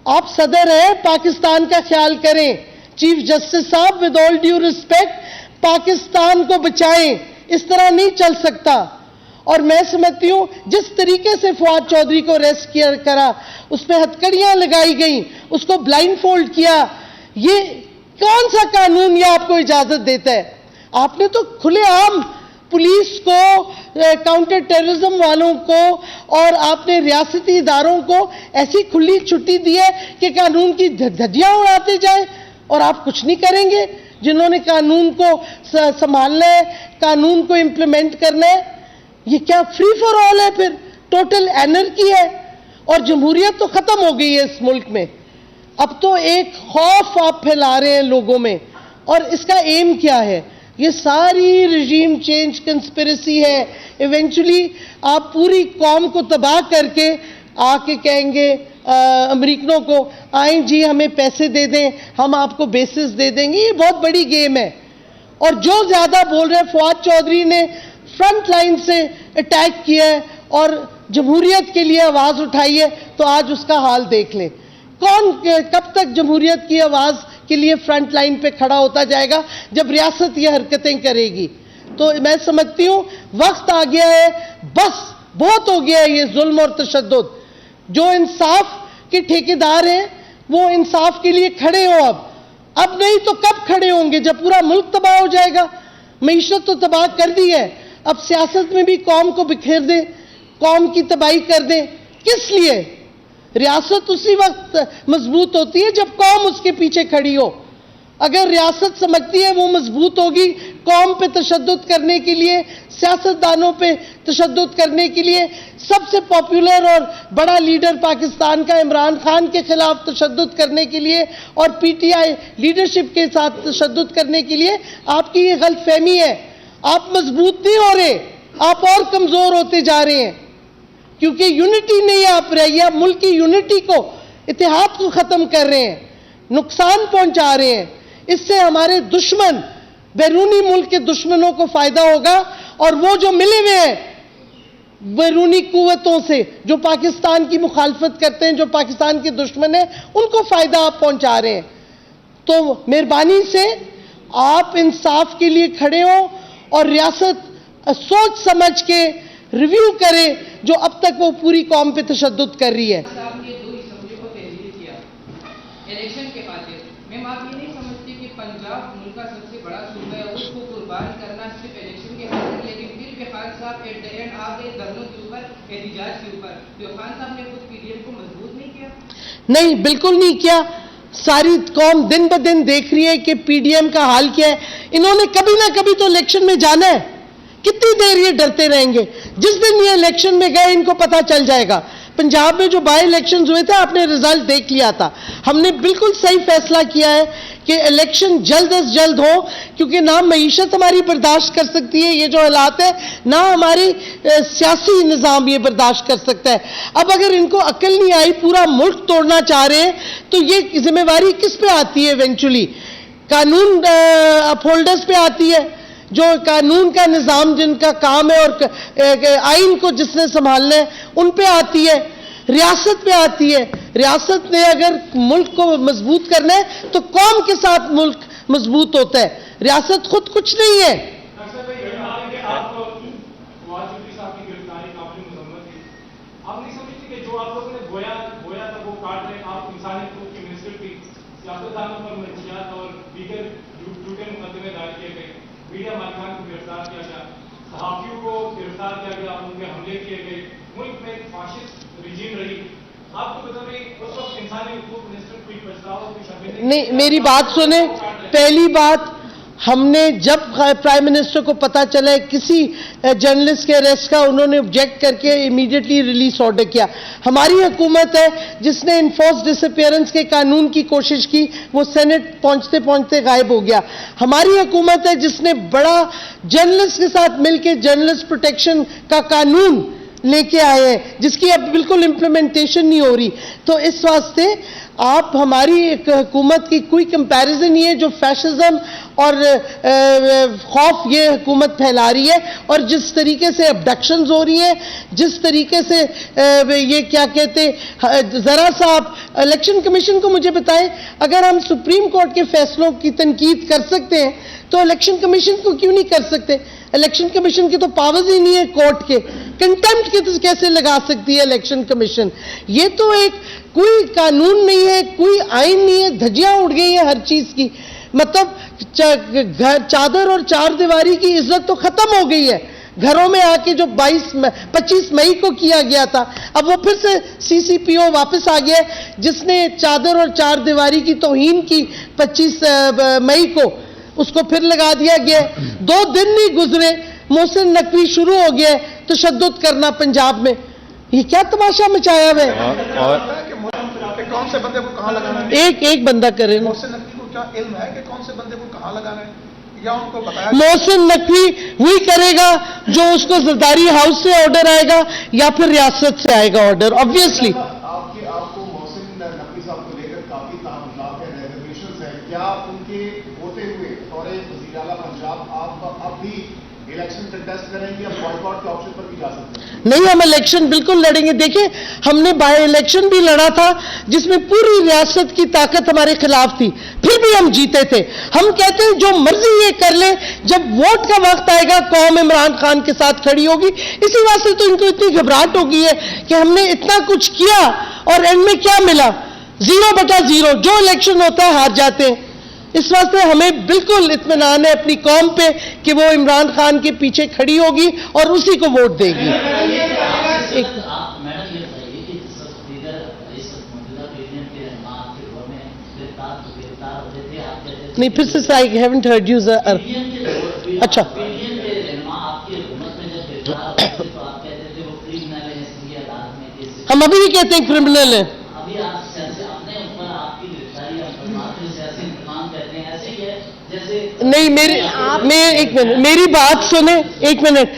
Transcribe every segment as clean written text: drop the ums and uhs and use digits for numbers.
آپ صدر ہیں, پاکستان کا خیال کریں. چیف جسٹس صاحب, with all due respect, Pakistan کو بچائیں, اس طرح نہیں چل سکتا. اور میں سمجھتی ہوں جس طریقے سے فواد چودھری کو ریسٹ کرا, اس پہ ہتھکڑیاں لگائی گئیں, اس کو بلائنڈ فولڈ کیا, یہ کون سا قانون یہ آپ کو اجازت دیتا ہے؟ آپ نے تو کھلے عام پولیس کو, کاؤنٹر ٹیررزم والوں کو اور آپ نے ریاستی اداروں کو ایسی کھلی چھٹی دی ہے کہ قانون کی دھجیاں اڑاتے جائیں, اور آپ کچھ نہیں کریں گے. جنہوں نے قانون کو سنبھالنا ہے, قانون کو امپلیمنٹ کرنا ہے, یہ کیا فری فار آل ہے؟ پھر ٹوٹل اینرکی ہے. اور جمہوریت تو ختم ہو گئی ہے اس ملک میں. اب تو ایک خوف آپ پھیلا رہے ہیں لوگوں میں, اور اس کا ایم کیا ہے؟ یہ ساری رجیم چینج کنسپریسی ہے. ایونچولی آپ پوری قوم کو تباہ کر کے آ کے کہیں گے امریکنوں کو, آئیں جی ہمیں پیسے دے دیں, ہم آپ کو بیسز دے دیں گے. یہ بہت بڑی گیم ہے. اور جو زیادہ بول رہے ہیں, فواد چودھری نے فرنٹ لائن سے اٹیک کیا ہے اور جمہوریت کے لیے آواز اٹھائی ہے, تو آج اس کا حال دیکھ لیں. کون کب تک جمہوریت کی آواز کے لیے فرنٹ لائن پہ کھڑا ہوتا جائے گا جب ریاست یہ حرکتیں کرے گی؟ تو میں سمجھتی ہوں وقت آ گیا ہے, بس بہت ہو گیا ہے یہ ظلم اور تشدد. جو انصاف کے ٹھیکیدار ہیں وہ انصاف کے لیے کھڑے ہو. اب نہیں تو کب کھڑے ہوں گے؟ جب پورا ملک تباہ ہو جائے گا. معیشت تو تباہ کر دی ہے, اب سیاست میں بھی قوم کو بکھیر دیں, قوم کی تباہی کر دیں. کس لیے؟ ریاست اسی وقت مضبوط ہوتی ہے جب قوم اس کے پیچھے کھڑی ہو. اگر ریاست سمجھتی ہے وہ مضبوط ہوگی قوم پہ تشدد کرنے کے لیے, سیاستدانوں پہ تشدد کرنے کے لیے, سب سے پاپولر اور بڑا لیڈر پاکستان کا عمران خان کے خلاف تشدد کرنے کے لیے اور پی ٹی آئی لیڈرشپ کے ساتھ تشدد کرنے کے لیے, آپ کی یہ غلط فہمی ہے. آپ مضبوط نہیں ہو رہے, آپ اور کمزور ہوتے جا رہے ہیں, کیونکہ یونٹی نہیں آپ رہی ہے. ملک کی یونٹی کو, اتحاد کو ختم کر رہے ہیں, نقصان پہنچا رہے ہیں. اس سے ہمارے دشمن, بیرونی ملک کے دشمنوں کو فائدہ ہوگا, اور وہ جو ملے ہوئے ہیں بیرونی قوتوں سے جو پاکستان کی مخالفت کرتے ہیں, جو پاکستان کے دشمن ہیں, ان کو فائدہ آپ پہنچا رہے ہیں. تو مہربانی سے آپ انصاف کے لیے کھڑے ہوں اور ریاست سوچ سمجھ کے ریویو کرے جو اب تک وہ پوری قوم پہ تشدد کر رہی ہے. الیکشن کے بعد میم آپ یہ نہیں سمجھتی کہ پنجاب ملک کا سب سے بڑا صوبہ ہے, اس کو قربان کرنا صرف الیکشن کے بعد, لیکن پھر بھی خان صاحب ایٹ دا اینڈ آ گئے دھرنوں کے اوپر, احتجاج کے اوپر. جو خان صاحب نے خود پی ڈی ایم کو مضبوط نہیں کیا؟ نہیں, بالکل نہیں کیا. ساری قوم دن بہ دن دیکھ رہی ہے کہ پی ڈی ایم کا حال کیا ہے. انہوں نے کبھی نہ کبھی تو الیکشن میں جانا ہے. کتنی دیر یہ ڈرتے رہیں گے؟ جس دن یہ الیکشن میں گئے ان کو پتا چل جائے گا. پنجاب میں جو بائی الیکشنز ہوئے تھے آپ نے رزلٹ دیکھ لیا تھا. ہم نے بالکل صحیح فیصلہ کیا ہے کہ الیکشن جلد از جلد ہو, کیونکہ نہ معیشت ہماری برداشت کر سکتی ہے یہ جو حالات ہے, نہ ہماری سیاسی نظام یہ برداشت کر سکتا ہے. اب اگر ان کو عقل نہیں آئی, پورا ملک توڑنا چاہ رہے ہیں, تو یہ ذمہ داری کس پہ آتی ہے ایونچولی؟ قانون اپہولڈرز پہ آتی ہے, جو قانون کا نظام جن کا کام ہے اور آئین کو جس نے سنبھالنا ہے ان پہ آتی ہے, ریاست پہ آتی ہے. ریاست نے اگر ملک کو مضبوط کرنا ہے تو قوم کے ساتھ ملک مضبوط ہوتا ہے, ریاست خود کچھ نہیں ہے. میڈیا مالکان کو گرفتار کیا گیا, صحافیوں کو گرفتار کیا گیا, ان پہ حملے کیے گئے, ملک میں فاشسٹ رجیم رہی. آپ کو بتا دیں اس وقت انسانی حقوق منسٹر کوئی پرستاؤ نہیں, میری بات سنیں. پہلی بات, ہم نے جب پرائم منسٹر کو پتا چلا ہے کسی جرنلسٹ کے اریسٹ کا, انہوں نے آبجیکٹ کر کے امیڈیٹلی ریلیز آرڈر کیا. ہماری حکومت ہے جس نے انفورس ڈس اپیئرنس کے قانون کی کوشش کی, وہ سینٹ پہنچتے پہنچتے غائب ہو گیا. ہماری حکومت ہے جس نے بڑا جرنلسٹ کے ساتھ مل کے جرنلسٹ پروٹیکشن کا قانون لے کے آئے ہیں, جس کی اب بالکل امپلیمنٹیشن نہیں ہو رہی. تو اس واسطے آپ ہماری ایک حکومت کی کوئی کمپیریزن نہیں ہے جو فیشزم اور خوف یہ حکومت پھیلا رہی ہے، اور جس طریقے سے ابڈکشنز ہو رہی ہیں، جس طریقے سے یہ کیا کہتے ذرا سا آپ الیکشن کمیشن کو مجھے بتائیں، اگر ہم سپریم کورٹ کے فیصلوں کی تنقید کر سکتے ہیں تو الیکشن کمیشن کو کیوں نہیں کر سکتے؟ الیکشن کمیشن کی تو پاورز ہی نہیں ہے کورٹ کے، کنٹمپٹ کے تو کیسے لگا سکتی ہے الیکشن کمیشن؟ یہ تو ایک کوئی قانون نہیں ہے، کوئی آئین نہیں ہے، دھجیاں اڑ گئی ہیں ہر چیز کی، مطلب چادر اور چار دیواری کی عزت تو ختم ہو گئی ہے۔ گھروں میں آ کے جو 25 مئی کو کیا گیا تھا، اب وہ پھر سے CCPO واپس آ گیا ہے، جس نے چادر اور چار دیواری کی توہین کی 25 مئی کو، اس کو پھر لگا دیا گیا ہے۔ 2 دن نہیں گزرے محسن نقوی شروع ہو گیا ہے تشدد کرنا پنجاب میں۔ یہ کیا تماشا مچایا ہوا ہے؟ اور کون سے بندے کو کہاں لگانا ہے؟ ایک بندہ کرے نا۔ محسن نقوی کو کیا علم ہے کہ کون سے بندے کو کہاں لگانا ہے، یا ان کو بتایا؟ محسن نقوی وہی کرے گا جو اس کو زرداری ہاؤس سے آرڈر آئے گا یا پھر ریاست سے آئے گا آرڈر، آبویسلی۔ آپ کو محسن نقوی صاحب کو لے کر کافی تعاملات ہیں، ریزرویشنز ہیں، کیا ان کے ہوتے ہوئے بطور وزیر اعلیٰ پنجاب آپ اب بھی الیکشن کنٹیسٹ کریں گے یا بائیکاٹ کے آپشن پر بھی جا سکتے ہیں؟ نہیں، ہم الیکشن بالکل لڑیں گے۔ دیکھیں، ہم نے بائی الیکشن بھی لڑا تھا جس میں پوری ریاست کی طاقت ہمارے خلاف تھی، پھر بھی ہم جیتے تھے۔ ہم کہتے ہیں جو مرضی یہ کر لے، جب ووٹ کا وقت آئے گا قوم عمران خان کے ساتھ کھڑی ہوگی۔ اسی واسطے تو ان کو اتنی گھبراہٹ ہو گئی ہے کہ ہم نے اتنا کچھ کیا اور اینڈ میں کیا ملا؟ 0/0۔ جو الیکشن ہوتا ہے ہار جاتے ہیں۔ اس واسطے ہمیں بالکل اطمینان ہے اپنی قوم پہ کہ وہ عمران خان کے پیچھے کھڑی ہوگی اور اسی کو ووٹ دے گی۔ نہیں، پھر سے I haven't heard you, sir. اچھا، ہم ابھی بھی کہتے ہیں کرمنل ہیں۔ نہیں، میری بات سنیں، 1 منٹ۔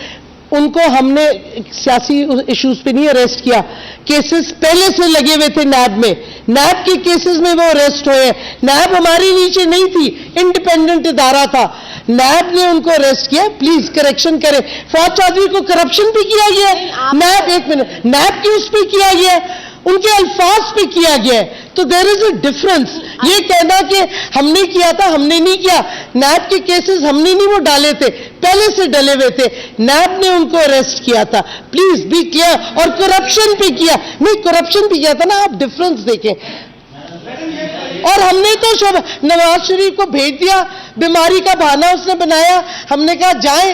ان کو ہم نے سیاسی ایشوز پہ نہیں اریسٹ کیا، کیسز پہلے سے لگے ہوئے تھے نیب میں، نیب کے کیسز میں وہ اریسٹ ہوئے ہیں۔ نیب ہماری نیچے نہیں تھی، انڈیپینڈنٹ ادارہ تھا، نیب نے ان کو اریسٹ کیا۔ پلیز کریکشن کریں، فواد چودھری کو کرپشن پہ کیا گیا ہے، نیب 1 منٹ، نیب کی اس پہ کیا گیا ہے، ان کے الفاظ پہ کیا گیا ہے، تو دیر از اے ڈفرنس۔ یہ کہنا کہ ہم نے کیا تھا، ہم نے نہیں کیا، نیب کے کیسز ہم نے نہیں وہ ڈالے تھے، پہلے سے ڈلے ہوئے تھے، نیب نے ان کو اریسٹ کیا تھا، پلیز بی کلیئر۔ اور کرپشن پہ کیا نہیں، کرپشن پہ کیا تھا نا، آپ ڈفرنس دیکھیں۔ اور ہم نے تو نواز شریف کو بھیج دیا، بیماری کا بہانہ اس نے بنایا، ہم نے کہا جائیں،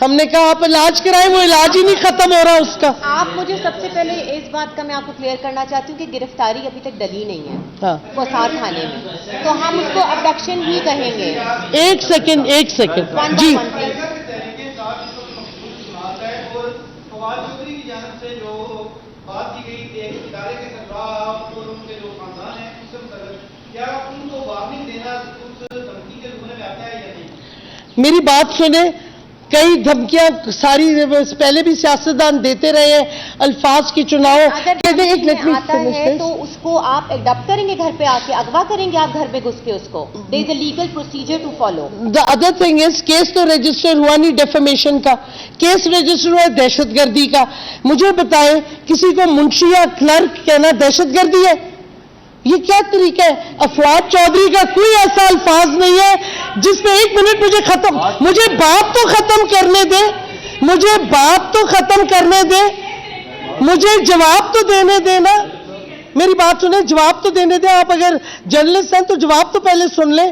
ہم نے کہا آپ علاج کرائیں، وہ علاج ہی نہیں ختم ہو رہا اس کا۔ آپ مجھے سب سے پہلے اس بات کا میں آپ کو کلیئر کرنا چاہتی ہوں کہ گرفتاری ابھی تک ڈلی نہیں ہے ہاں، کوثار تھانے میں، تو ہم اس کو ابڈکشن ہی کہیں گے۔ 1 سیکنڈ One جی۔ by one, please. اور فواد چودھری کی جانب سے جو بات کی گئی ایک ادارے کے سربراہ اور ان کے جو خاندان ہیں اس سے متعلق، کیا ان کو وارننگ دینا اس دھمکی کے زمرے میں آتا ہے یا نہیں؟ میری بات سنیں، کئی دھمکیاں ساری پہلے بھی سیاستدان دیتے رہے ہیں، الفاظ کی چناؤ۔ اگر آتا ہے تو اس کو آپ اڈاپٹ کریں گے، گھر پہ آ کے اغوا کریں گے آپ گھر پہ گھس کے اس کو؟ There is a legal procedure to follow. The other thing is case تو رجسٹر ہوا نہیں ڈیفیمیشن کا، کیس رجسٹر ہوا ہے دہشت گردی کا۔ مجھے بتائیں، کسی کو منشی یا کلرک کہنا دہشت گردی ہے؟ یہ کیا طریقہ ہے؟ فواد چودھری کا کوئی ایسا الفاظ نہیں ہے جس میں 1 منٹ مجھے بات تو ختم کرنے دے، مجھے بات تو ختم کرنے دے، مجھے جواب تو دینے دینا۔ میری بات سنیں، جواب تو دینے دیں۔ آپ اگر جرنلسٹ ہیں تو جواب تو پہلے سن لیں۔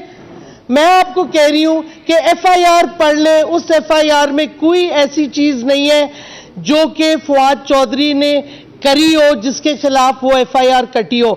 میں آپ کو کہہ رہی ہوں کہ FIR پڑھ لیں، اس FIR میں کوئی ایسی چیز نہیں ہے جو کہ فواد چودھری نے کری ہو جس کے خلاف وہ FIR کٹی ہو۔